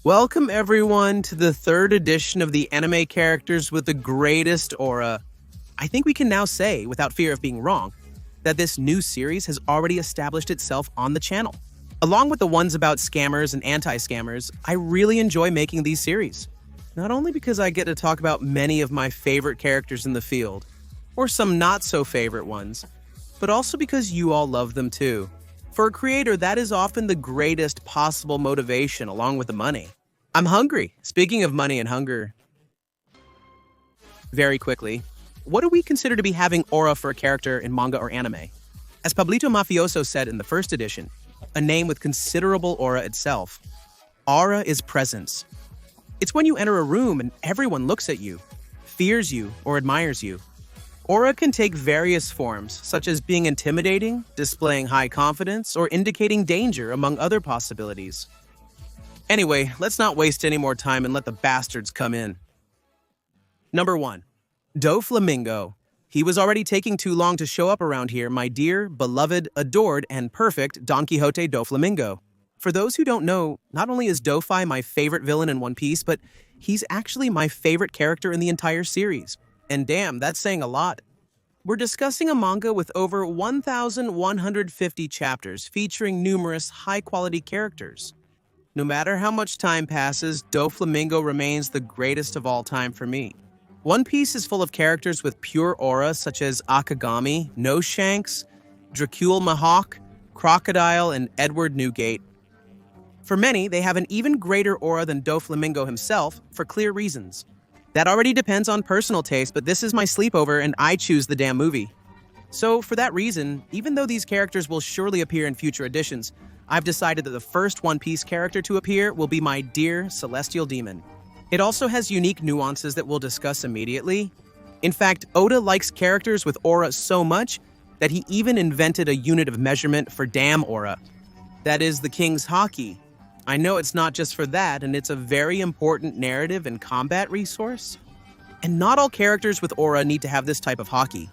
Welcome everyone to the third edition of the anime characters with the greatest aura. I think we can now say, without fear of being wrong, that this new series has already established itself on the channel. Along with the ones about scammers and anti-scammers, I really enjoy making these series. Not only because I get to talk about many of my favorite characters in the field, or some not-so-favorite ones, but also because you all love them too. For a creator, that is often the greatest possible motivation along with the money. I'm hungry. Speaking of money and hunger, very quickly, what do we consider to be having aura for a character in manga or anime? As Pablito Mafioso said in the first edition, a name with considerable aura itself, aura is presence. It's when you enter a room and everyone looks at you, fears you, or admires you. Aura can take various forms, such as being intimidating, displaying high confidence, or indicating danger, among other possibilities. Anyway, let's not waste any more time and let the bastards come in. Number 1. Doflamingo. He was already taking too long to show up around here, my dear, beloved, adored, and perfect Don Quixote Doflamingo. For those who don't know, not only is Dofi my favorite villain in One Piece, but he's actually my favorite character in the entire series. And damn, that's saying a lot. We're discussing a manga with over 1,150 chapters featuring numerous high-quality characters. No matter how much time passes, Doflamingo remains the greatest of all time for me. One Piece is full of characters with pure aura such as Akagami, No Shanks, Dracule Mahawk, Crocodile, and Edward Newgate. For many, they have an even greater aura than Doflamingo himself for clear reasons. That already depends on personal taste, but this is my sleepover and I choose the damn movie. So for that reason, even though these characters will surely appear in future editions, I've decided that the first One Piece character to appear will be my dear Celestial Demon. It also has unique nuances that we'll discuss immediately. In fact, Oda likes characters with aura so much that he even invented a unit of measurement for damn aura. That is the King's Haki. I know it's not just for that, and it's a very important narrative and combat resource. And not all characters with aura need to have this type of haki.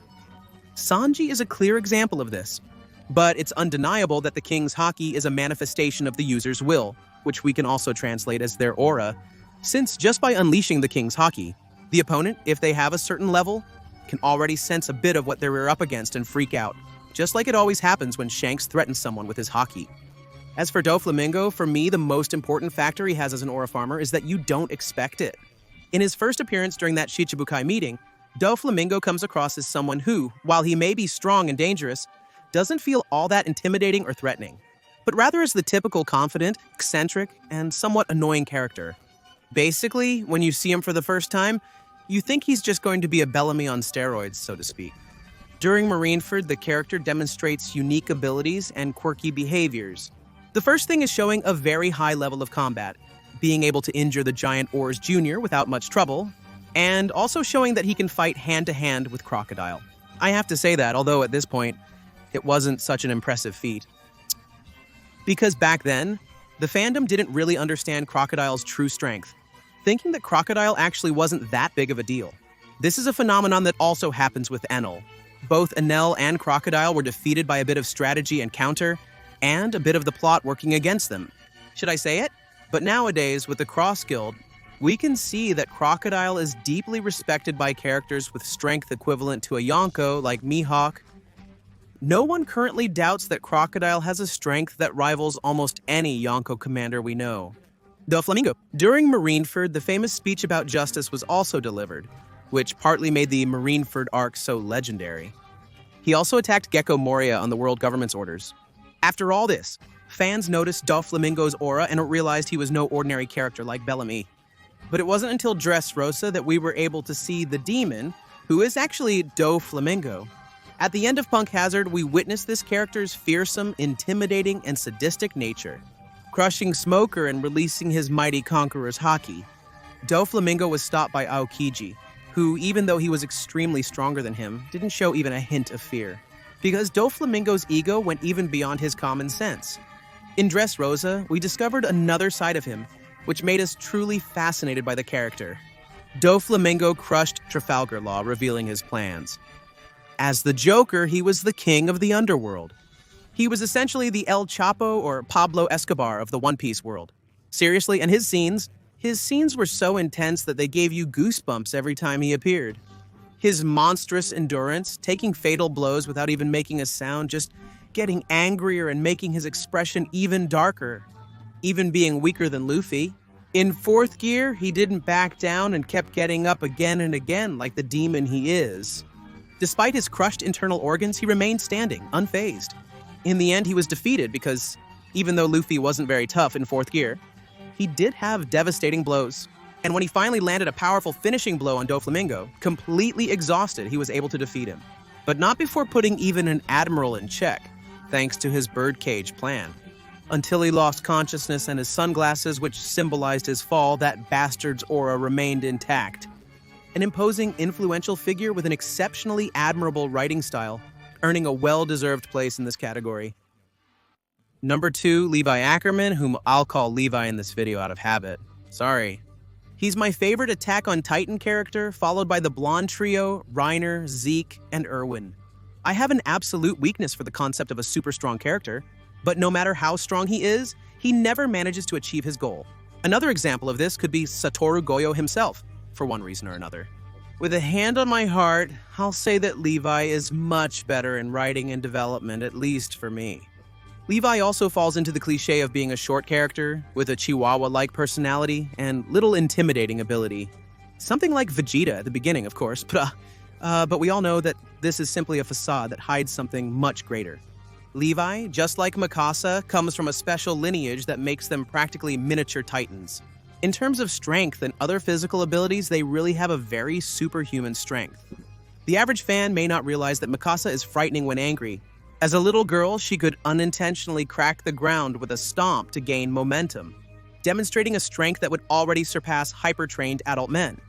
Sanji is a clear example of this. But it's undeniable that the King's Haki is a manifestation of the user's will, which we can also translate as their aura, since just by unleashing the King's Haki, the opponent, if they have a certain level, can already sense a bit of what they're up against and freak out, just like it always happens when Shanks threatens someone with his haki. As for Doflamingo, for me, the most important factor he has as an aura farmer is that you don't expect it. In his first appearance during that Shichibukai meeting, Doflamingo comes across as someone who, while he may be strong and dangerous, doesn't feel all that intimidating or threatening, but rather as the typical confident, eccentric, and somewhat annoying character. Basically, when you see him for the first time, you think he's just going to be a Bellamy on steroids, so to speak. During Marineford, the character demonstrates unique abilities and quirky behaviors. The first thing is showing a very high level of combat, being able to injure the giant Oars Jr. without much trouble, and also showing that he can fight hand-to-hand with Crocodile. I have to say that, although at this point, it wasn't such an impressive feat. Because back then, the fandom didn't really understand Crocodile's true strength, thinking that Crocodile actually wasn't that big of a deal. This is a phenomenon that also happens with Enel. Both Enel and Crocodile were defeated by a bit of strategy and counter, and a bit of the plot working against them. Should I say it? But nowadays, with the Cross Guild, we can see that Crocodile is deeply respected by characters with strength equivalent to a Yonko like Mihawk. No one currently doubts that Crocodile has a strength that rivals almost any Yonko commander we know. Doflamingo. During Marineford, the famous speech about justice was also delivered, which partly made the Marineford arc so legendary. He also attacked Gecko Moria on the world government's orders. After all this, fans noticed Doflamingo's aura and realized he was no ordinary character like Bellamy. But it wasn't until Dressrosa that we were able to see the demon, who is actually Doflamingo. At the end of Punk Hazard, we witnessed this character's fearsome, intimidating, and sadistic nature. Crushing Smoker and releasing his mighty conqueror's haki, Doflamingo was stopped by Aokiji, who, even though he was extremely stronger than him, didn't show even a hint of fear. Because Doflamingo's ego went even beyond his common sense. In Dressrosa, we discovered another side of him, which made us truly fascinated by the character. Doflamingo crushed Trafalgar Law, revealing his plans. As the Joker, he was the king of the underworld. He was essentially the El Chapo or Pablo Escobar of the One Piece world. Seriously, and his scenes were so intense that they gave you goosebumps every time he appeared. His monstrous endurance, taking fatal blows without even making a sound, just getting angrier and making his expression even darker, even being weaker than Luffy. In fourth gear, he didn't back down and kept getting up again and again like the demon he is. Despite his crushed internal organs, he remained standing, unfazed. In the end, he was defeated because, even though Luffy wasn't very tough in fourth gear, he did have devastating blows. And when he finally landed a powerful finishing blow on Doflamingo, completely exhausted, he was able to defeat him. But not before putting even an admiral in check, thanks to his birdcage plan. Until he lost consciousness and his sunglasses, which symbolized his fall, that bastard's aura remained intact. An imposing, influential figure with an exceptionally admirable writing style, earning a well-deserved place in this category. Number 2, Levi Ackerman, whom I'll call Levi in this video out of habit. Sorry. He's my favorite Attack on Titan character, followed by the blonde trio, Reiner, Zeke, and Erwin. I have an absolute weakness for the concept of a super strong character, but no matter how strong he is, he never manages to achieve his goal. Another example of this could be Satoru Gojo himself, for one reason or another. With a hand on my heart, I'll say that Levi is much better in writing and development, at least for me. Levi also falls into the cliche of being a short character, with a chihuahua-like personality and little intimidating ability. Something like Vegeta at the beginning, of course, but we all know that this is simply a facade that hides something much greater. Levi, just like Mikasa, comes from a special lineage that makes them practically miniature titans. In terms of strength and other physical abilities, they really have a very superhuman strength. The average fan may not realize that Mikasa is frightening when angry. As a little girl, she could unintentionally crack the ground with a stomp to gain momentum, demonstrating a strength that would already surpass hyper-trained adult men.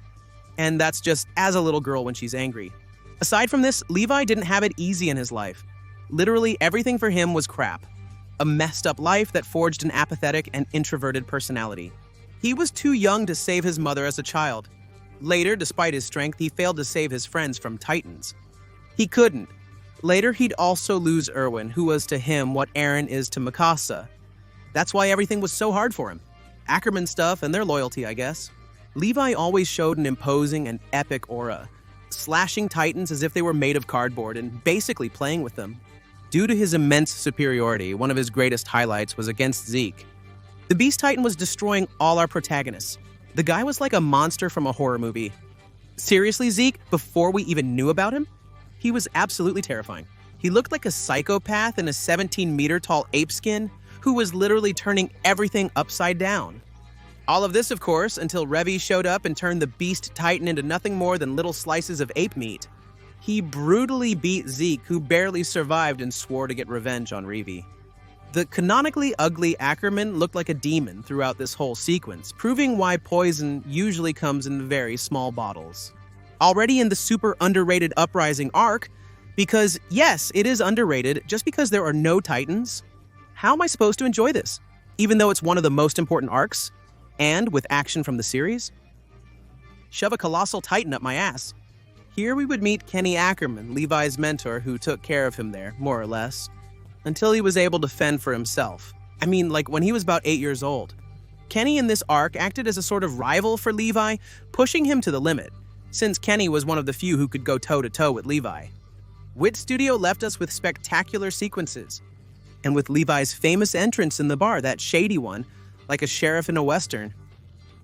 And that's just as a little girl when she's angry. Aside from this, Levi didn't have it easy in his life. Literally everything for him was crap. A messed up life that forged an apathetic and introverted personality. He was too young to save his mother as a child. Later, despite his strength, he failed to save his friends from titans. He couldn't. Later, he'd also lose Erwin, who was to him what Eren is to Mikasa. That's why everything was so hard for him. Ackerman stuff and their loyalty, I guess. Levi always showed an imposing and epic aura, slashing titans as if they were made of cardboard and basically playing with them. Due to his immense superiority, one of his greatest highlights was against Zeke. The Beast Titan was destroying all our protagonists. The guy was like a monster from a horror movie. Seriously, Zeke, before we even knew about him, he was absolutely terrifying. He looked like a psychopath in a 17-meter-tall ape skin who was literally turning everything upside down. All of this, of course, until Levi showed up and turned the Beast Titan into nothing more than little slices of ape meat. He brutally beat Zeke, who barely survived and swore to get revenge on Levi. The canonically ugly Ackerman looked like a demon throughout this whole sequence, proving why poison usually comes in very small bottles. Already in the super underrated Uprising arc, because yes, it is underrated just because there are no titans, how am I supposed to enjoy this? Even though it's one of the most important arcs, and with action from the series? Shove a colossal titan up my ass. Here we would meet Kenny Ackerman, Levi's mentor, who took care of him there, more or less, until he was able to fend for himself. I mean, like when he was about 8 years old. Kenny in this arc acted as a sort of rival for Levi, pushing him to the limit, since Kenny was one of the few who could go toe-to-toe with Levi. Wit Studio left us with spectacular sequences, and with Levi's famous entrance in the bar, that shady one, like a sheriff in a western.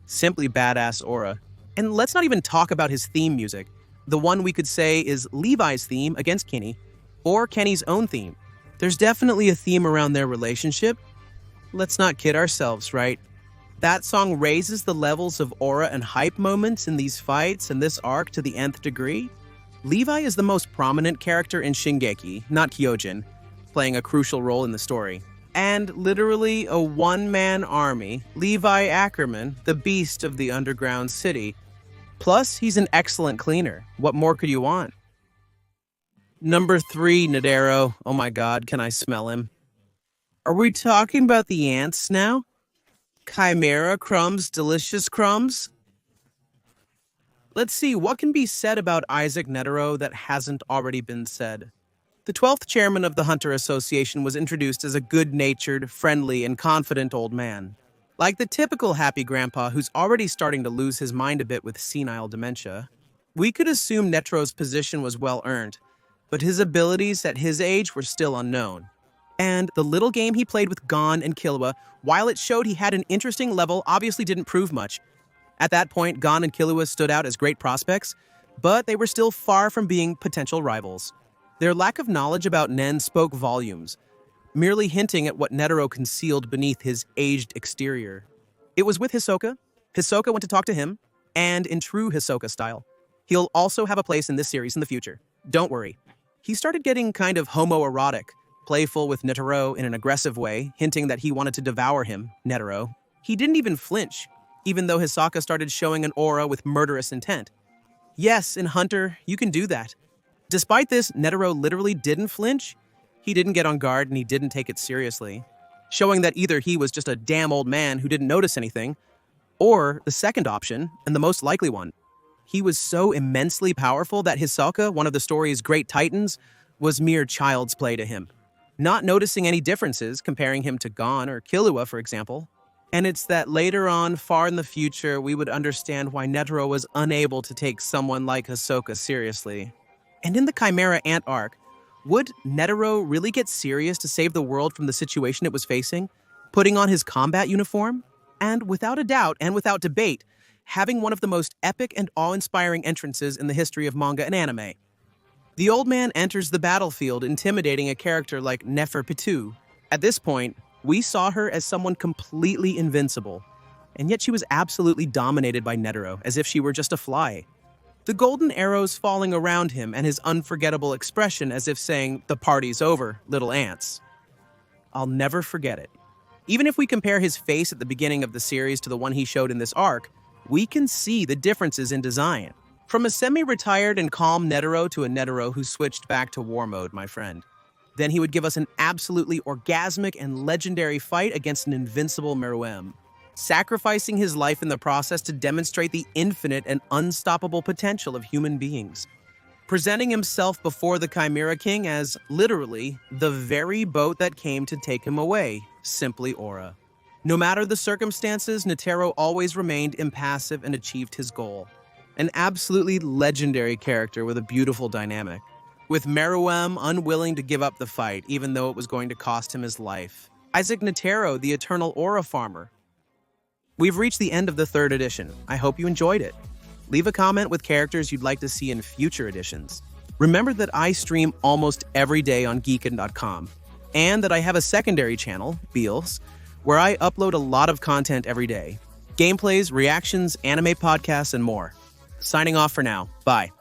Simply badass aura. And let's not even talk about his theme music. The one we could say is Levi's theme against Kenny, or Kenny's own theme. There's definitely a theme around their relationship. Let's not kid ourselves, right? That song raises the levels of aura and hype moments in these fights and this arc to the nth degree. Levi is the most prominent character in Shingeki, not Kyojin, playing a crucial role in the story. And literally a one-man army, Levi Ackerman, the beast of the underground city. Plus, he's an excellent cleaner. What more could you want? Number 3, Netero. Oh my god, can I smell him? Are we talking about the ants now? Chimera crumbs, delicious crumbs? Let's see, what can be said about Isaac Netero that hasn't already been said? The 12th chairman of the Hunter Association was introduced as a good-natured, friendly, and confident old man. Like the typical happy grandpa who's already starting to lose his mind a bit with senile dementia, we could assume Netero's position was well earned, but his abilities at his age were still unknown. And the little game he played with Gon and Killua, while it showed he had an interesting level, obviously didn't prove much. At that point, Gon and Killua stood out as great prospects, but they were still far from being potential rivals. Their lack of knowledge about Nen spoke volumes, merely hinting at what Netero concealed beneath his aged exterior. It was with Hisoka. Hisoka went to talk to him, and in true Hisoka style, he'll also have a place in this series in the future. Don't worry. He started getting kind of homoerotic, playful with Netero in an aggressive way, hinting that he wanted to devour him, Netero. He didn't even flinch, even though Hisoka started showing an aura with murderous intent. Yes, in Hunter, you can do that. Despite this, Netero literally didn't flinch. He didn't get on guard and he didn't take it seriously, showing that either he was just a damn old man who didn't notice anything, or the second option, and the most likely one. He was so immensely powerful that Hisoka, one of the story's great titans, was mere child's play to him, not noticing any differences comparing him to Gon or Killua, for example. And it's that later on, far in the future, we would understand why Netero was unable to take someone like Hisoka seriously. And in the Chimera Ant arc, would Netero really get serious to save the world from the situation it was facing, putting on his combat uniform? And without a doubt and without debate, having one of the most epic and awe-inspiring entrances in the history of manga and anime. The old man enters the battlefield intimidating a character like Neferpitou. At this point, we saw her as someone completely invincible, and yet she was absolutely dominated by Netero, as if she were just a fly. The golden arrows falling around him and his unforgettable expression as if saying, "The party's over, little ants." I'll never forget it. Even if we compare his face at the beginning of the series to the one he showed in this arc, we can see the differences in design. From a semi-retired and calm Netero to a Netero who switched back to war mode, my friend. Then he would give us an absolutely orgasmic and legendary fight against an invincible Meruem, sacrificing his life in the process to demonstrate the infinite and unstoppable potential of human beings, presenting himself before the Chimera King as, literally, the very boat that came to take him away, simply Aura. No matter the circumstances, Netero always remained impassive and achieved his goal. An absolutely legendary character with a beautiful dynamic, with Meruem unwilling to give up the fight, even though it was going to cost him his life. Isaac Netero, the eternal Aura farmer. We've reached the end of the 3rd edition. I hope you enjoyed it. Leave a comment with characters you'd like to see in future editions. Remember that I stream almost every day on geekin.com, and that I have a secondary channel, Beals, where I upload a lot of content every day. Gameplays, reactions, anime podcasts, and more. Signing off for now. Bye.